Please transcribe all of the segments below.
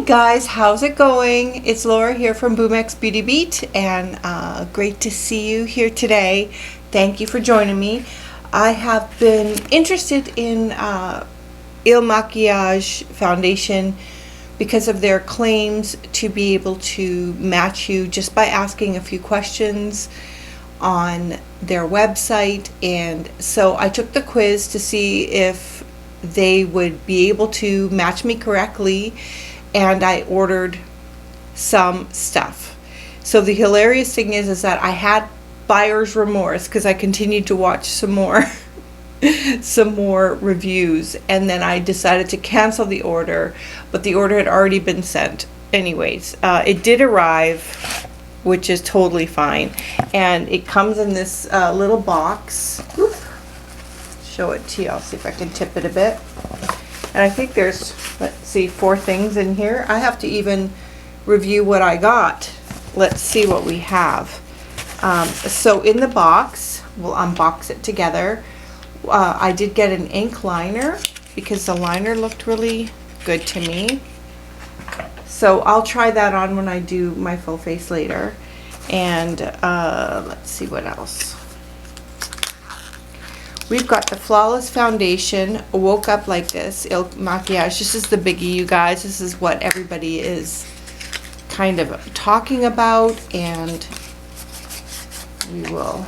Guys, how's it going? It's Laura here from Boomx Beauty Beat, and great to see you here today. Thank you for joining me. I have been interested in Makiage foundation because of their claims to be able to match you just by asking a few questions on their website. And so I took the quiz to see if they would be able to match me correctly, and I ordered some stuff. So the hilarious thing is that I had buyer's remorse because I continued to watch some more some more reviews, and then I decided to cancel the order, but the order had already been sent anyways. It did arrive, which is totally fine, and it comes in this little box. Oop. Show it to you. I'll see if I can tip it a bit. And I think there's, let's see, 4 things in here. I have to even review what I got. Let's see what we have. So in the box, we'll unbox it together. I did get an ink liner because the liner looked really good to me. So I'll try that on when I do my full face later. And let's see what else. We've got the Flawless Foundation, Woke Up Like This, Makiage. This is the biggie, you guys. This is what everybody is kind of talking about, and we will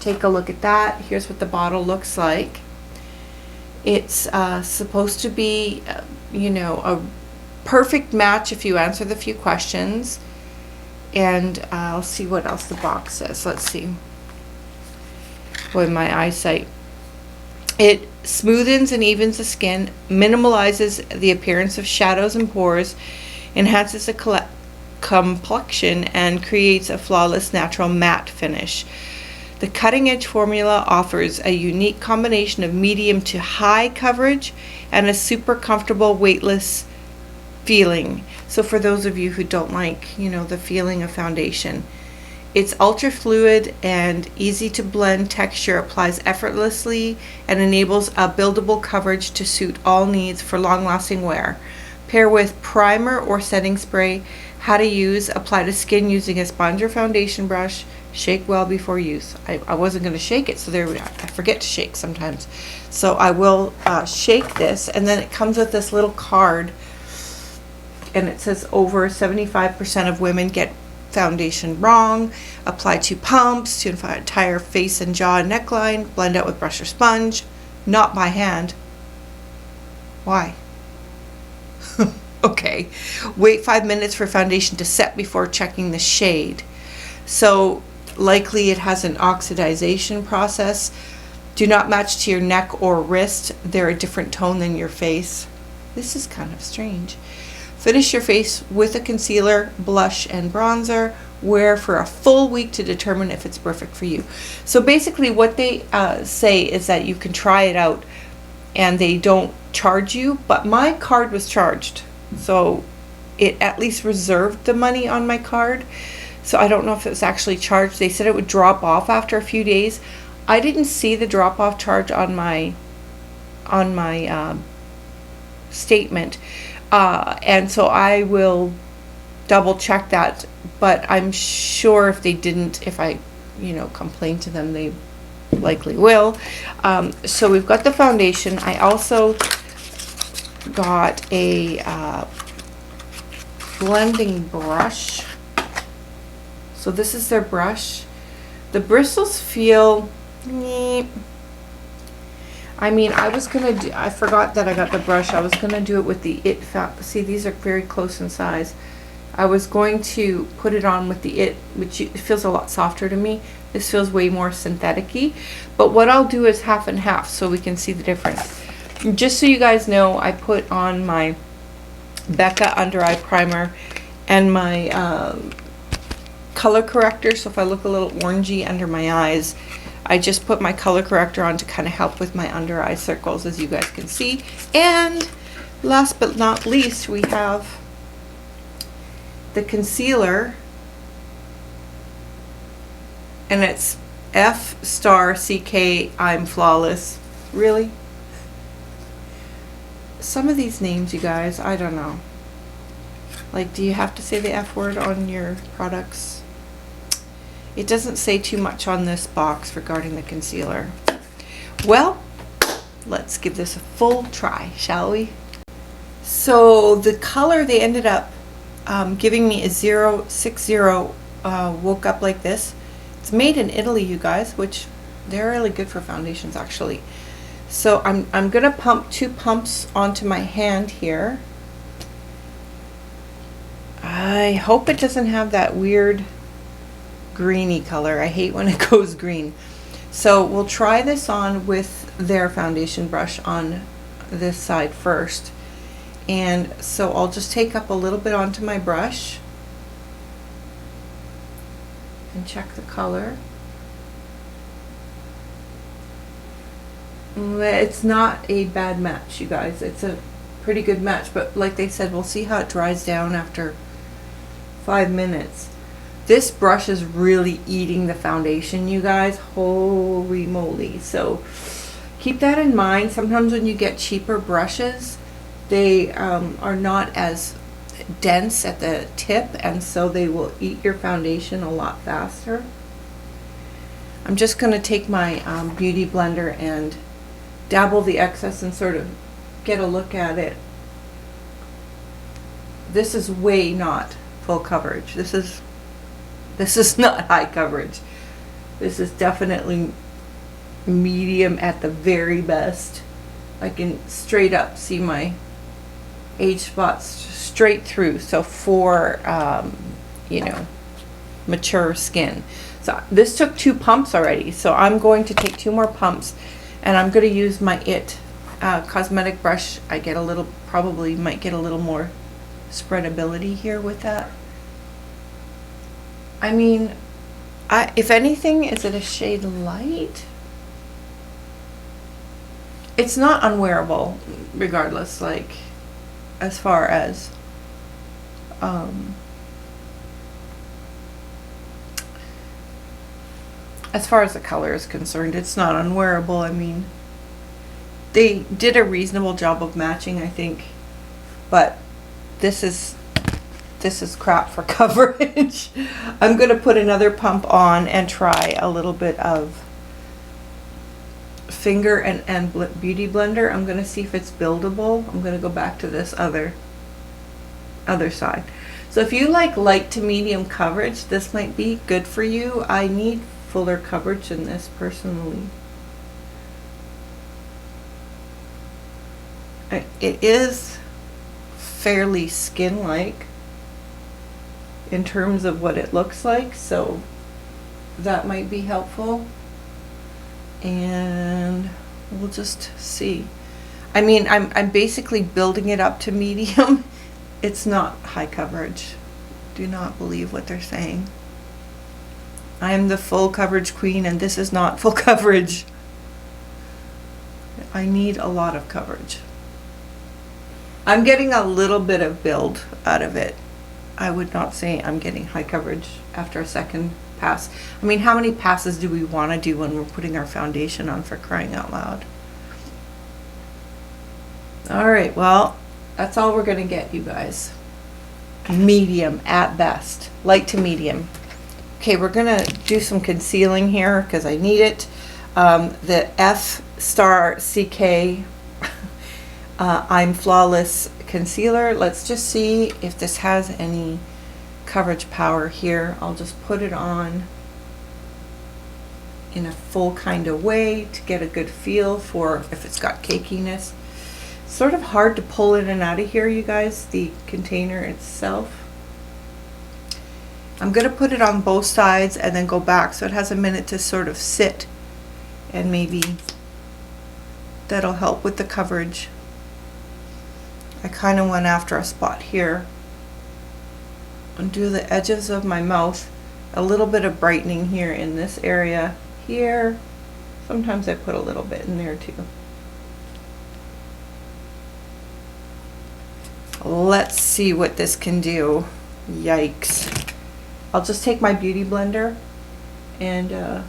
take a look at that. Here's what the bottle looks like. It's supposed to be, you know, a perfect match if you answer the few questions. And I'll see what else the box says. Let's see. Boy, my eyesight. It smoothens and evens the skin, minimalizes the appearance of shadows and pores, enhances the complexion, and creates a flawless natural matte finish. The cutting-edge formula offers a unique combination of medium to high coverage and a super comfortable, weightless feeling. So for those of you who don't like, you know, the feeling of foundation, it's ultra fluid and easy to blend texture, applies effortlessly, and enables a buildable coverage to suit all needs for long-lasting wear. Pair with primer or setting spray. How to use: apply to skin using a sponge or foundation brush. Shake well before use. I wasn't going to shake it, so there we are. I forget to shake sometimes. So I will shake this, and then it comes with this little card, and it says over 75% of women get foundation wrong. Apply 2 pumps to entire face and jaw and neckline. Blend out with brush or sponge, not by hand. Why? Okay. Wait 5 minutes for foundation to set before checking the shade. So likely it has an oxidization process. Do not match to your neck or wrist. They're a different tone than your face. This is kind of strange. Finish your face with a concealer, blush, and bronzer. Wear for a full week to determine if it's perfect for you. So basically what they say is that you can try it out and they don't charge you, but my card was charged. So it at least reserved the money on my card. So I don't know if it was actually charged. They said it would drop off after a few days. I didn't see the drop off charge on my statement. And so I will double check that, but I'm sure if they didn't, if I, you know, complain to them, they likely will. So we've got the foundation. I also got a blending brush. So this is their brush. The bristles feel, I mean, I was gonna do, I forgot that I got the brush. I was gonna do it with the see, these are very close in size. I was going to put it on with the which it feels a lot softer to me. This feels way more synthetic-y. But what I'll do is half and half so we can see the difference. Just so you guys know, I put on my Becca under eye primer and my color corrector. So if I look a little orangey under my eyes, I just put my color corrector on to kind of help with my under eye circles, as you guys can see. And last but not least, we have the concealer, and it's F*CK I'm Flawless. Really? Some of these names, you guys, I don't know. Like, do you have to say the F word on your products? It doesn't say too much on this box regarding the concealer. Well, let's give this a full try, shall we? So the color they ended up giving me is 060 Woke Up Like This. It's made in Italy, you guys, which they're really good for foundations actually. So I'm gonna pump 2 pumps onto my hand here. I hope it doesn't have that weird greeny color. I hate when it goes green. So we'll try this on with their foundation brush on this side first. And so I'll just take up a little bit onto my brush and check the color. It's not a bad match, you guys. It's a pretty good match, but like they said, we'll see how it dries down after 5 minutes. This brush is really eating the foundation, you guys. Holy moly. So keep that in mind. Sometimes when you get cheaper brushes, they are not as dense at the tip, and so they will eat your foundation a lot faster. I'm just going to take my beauty blender and dabble the excess and sort of get a look at it. This is way not full coverage. This is not high coverage. This is definitely medium at the very best. I can straight up see my age spots straight through. So for you know, mature skin. So this took 2 pumps already. So I'm going to take 2 more pumps, and I'm going to use my cosmetic brush. I get a little, probably might get a little more spreadability here with that. I mean, if anything, is it a shade light? It's not unwearable, regardless, like, as far as the color is concerned, it's not unwearable. I mean, they did a reasonable job of matching, I think, but this is crap for coverage. I'm going to put another pump on and try a little bit of finger and beauty blender. I'm going to see if it's buildable. I'm going to go back to this other side. So if you like light to medium coverage, this might be good for you. I need fuller coverage than this personally. It is fairly skin-like in terms of what it looks like, so that might be helpful. And we'll just see. I mean, I'm basically building it up to medium. It's not high coverage. Do not believe what they're saying. I am the full coverage queen, and this is not full coverage. I need a lot of coverage. I'm getting a little bit of build out of it. I would not say I'm getting high coverage after a second pass. I mean, how many passes do we want to do when we're putting our foundation on, for crying out loud? Alright, well, that's all we're going to get, you guys. Medium at best. Light to medium. Okay, we're going to do some concealing here because I need it. The F*CK I'm Flawless concealer. Let's just see if this has any coverage power here. I'll just put it on in a full kind of way to get a good feel for if it's got cakiness. It's sort of hard to pull in and out of here, you guys, the container itself. I'm going to put it on both sides and then go back so it has a minute to sort of sit, and maybe that'll help with the coverage. I kind of went after a spot here. And do the edges of my mouth, a little bit of brightening here in this area here. Sometimes I put a little bit in there too. Let's see what this can do. Yikes. I'll just take my beauty blender and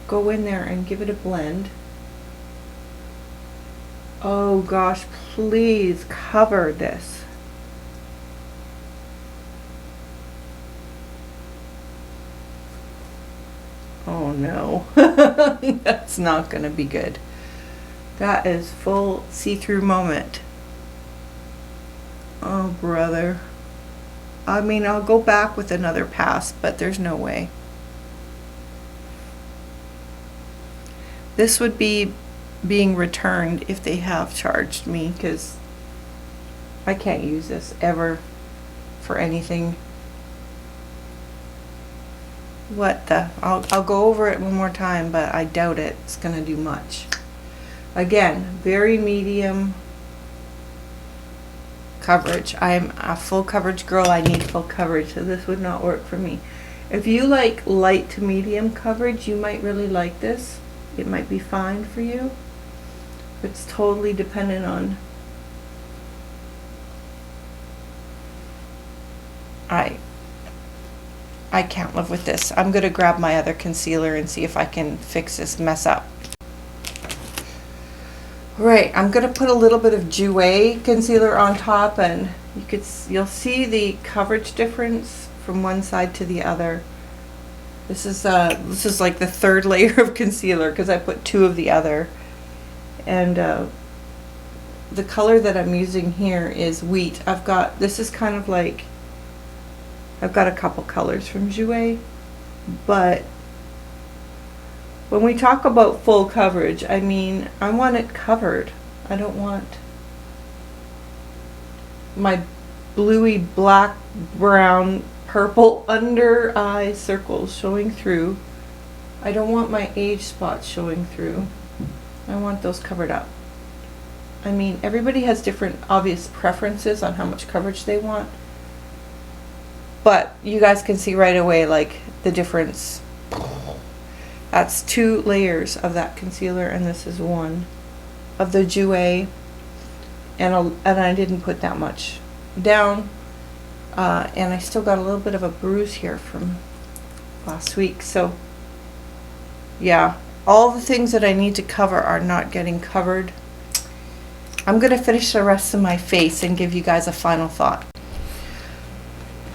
go in there and give it a blend. Oh gosh, please cover this. no. That's not gonna be good. That is full see-through moment. Oh, brother. I mean, I'll go back with another pass, but there's no way. This would be being returned if they have charged me, because I can't use this ever for anything. What the? I'll go over it one more time, but I doubt it's gonna do much. Again, very medium coverage. I'm a full coverage girl. I need full coverage, so this would not work for me. If you like light to medium coverage, you might really like this. It might be fine for you. It's totally dependent on. I can't live with this. I'm gonna grab my other concealer and see if I can fix this mess up. Right, I'm gonna put a little bit of Jouer concealer on top, and you'll see the coverage difference from one side to the other. This is like the third layer of concealer because I put 2 of the other, and the color that I'm using here is Wheat. This is kind of like, I've got a couple colors from Jouer, but when we talk about full coverage, I mean, I want it covered. I don't want my bluey black, brown, purple under eye circles showing through. I don't want my age spots showing through. I want those covered up. I mean, everybody has different obvious preferences on how much coverage they want, but you guys can see right away, like, the difference. That's 2 layers of that concealer, and this is 1 of the Jouer, and I didn't put that much down, and I still got a little bit of a bruise here from last week. So yeah, all the things that I need to cover are not getting covered. I'm gonna finish the rest of my face and give you guys a final thought.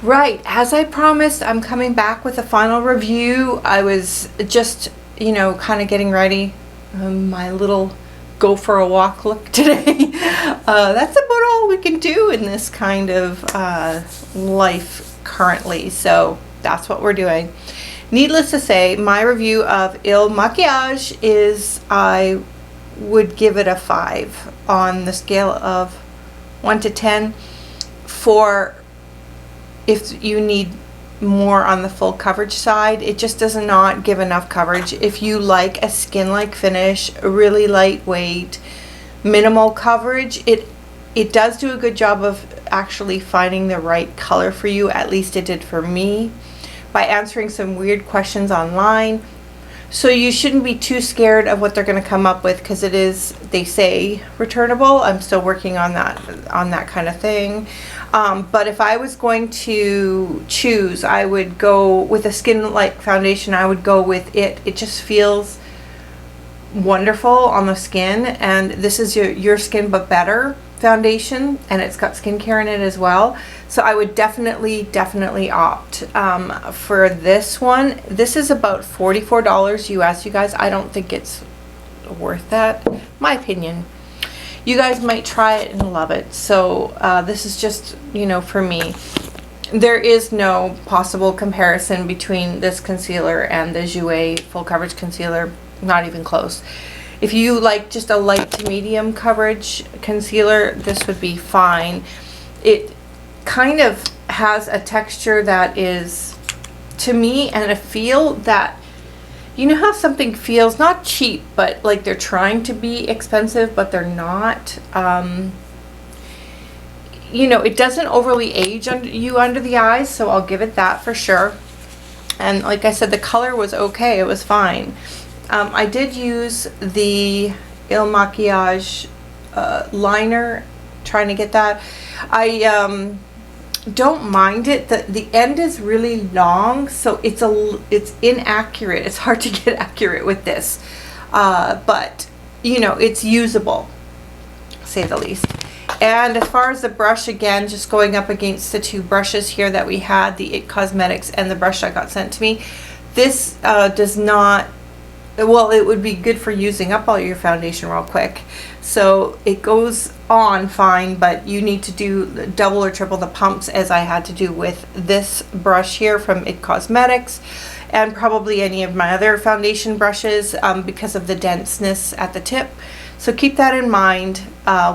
Right, as I promised, I'm coming back with a final review. I was just, kind of getting ready. My little go for a walk look today. That's about all we can do in this kind of life currently. So that's what we're doing. Needless to say, my review of Il Makiage is, I would give it a 5 on the scale of 1 to 10 for if you need more on the full coverage side. It just does not give enough coverage. If you like a skin-like finish, really lightweight, minimal coverage, it does do a good job of actually finding the right color for you. At least it did for me, by answering some weird questions online. So you shouldn't be too scared of what they're going to come up with, because it is, they say, returnable. I'm still working on that kind of thing. But if I was going to choose, I would go with a skin-like foundation. I would go with it. It just feels wonderful on the skin, and this is your Skin But Better foundation, and it's got skincare in it as well. So I would definitely opt for this one. This is about $44 US, you guys. I don't think it's worth that, my opinion. You guys might try it and love it. So this is just, for me. There is no possible comparison between this concealer and the Jouer full coverage concealer. Not even close. If you like just a light to medium coverage concealer, this would be fine. It kind of has a texture that is, to me, and a feel that, you know how something feels not cheap, but like they're trying to be expensive, but they're not. It doesn't overly age under the eyes, so I'll give it that for sure. And like I said, the color was okay. It was fine. I did use the Il Makiage liner, trying to get that. I don't mind it. The end is really long, so it's inaccurate. It's hard to get accurate with this, but it's usable, to say the least. And as far as the brush, again, just going up against the 2 brushes here that we had, the It Cosmetics and the brush that got sent to me, This does not, well, it would be good for using up all your foundation real quick. So it goes on fine, but you need to do double or triple the pumps, as I had to do with this brush here from It Cosmetics, and probably any of my other foundation brushes, because of the denseness at the tip. So keep that in mind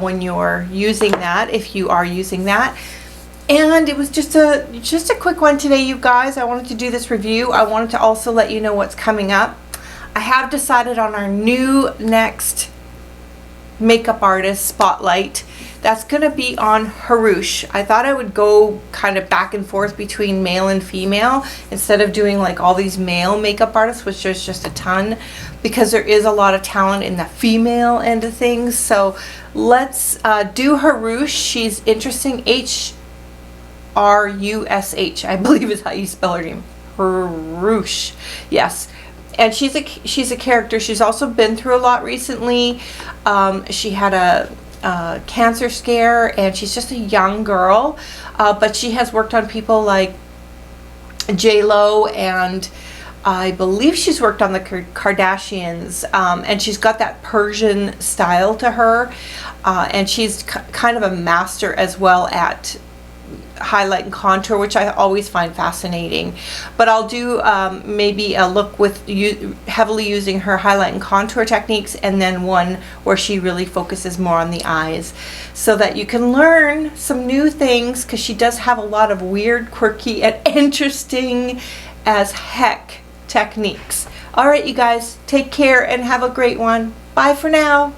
when you're using that, if you are using that. And it was just a quick one today, you guys. I wanted to do this review. I wanted to also let you know what's coming up. I have decided on our new next makeup artist spotlight. That's gonna be on Harush. I thought I would go kind of back and forth between male and female instead of doing like all these male makeup artists, which there's just a ton, because there is a lot of talent in the female end of things. So let's do Harush. She's interesting. H-R-U-S-H, I believe is how you spell her name. Harush. Yes. And she's a character. She's also been through a lot recently. She had a cancer scare, and she's just a young girl, but she has worked on people like J-Lo, and I believe she's worked on the Kardashians, and she's got that Persian style to her, and she's kind of a master as well at highlight and contour, which I always find fascinating. But I'll do maybe a look with heavily using her highlight and contour techniques, and then one where she really focuses more on the eyes, so that you can learn some new things, because she does have a lot of weird, quirky, and interesting as heck techniques. All right, you guys, take care and have a great one. Bye for now.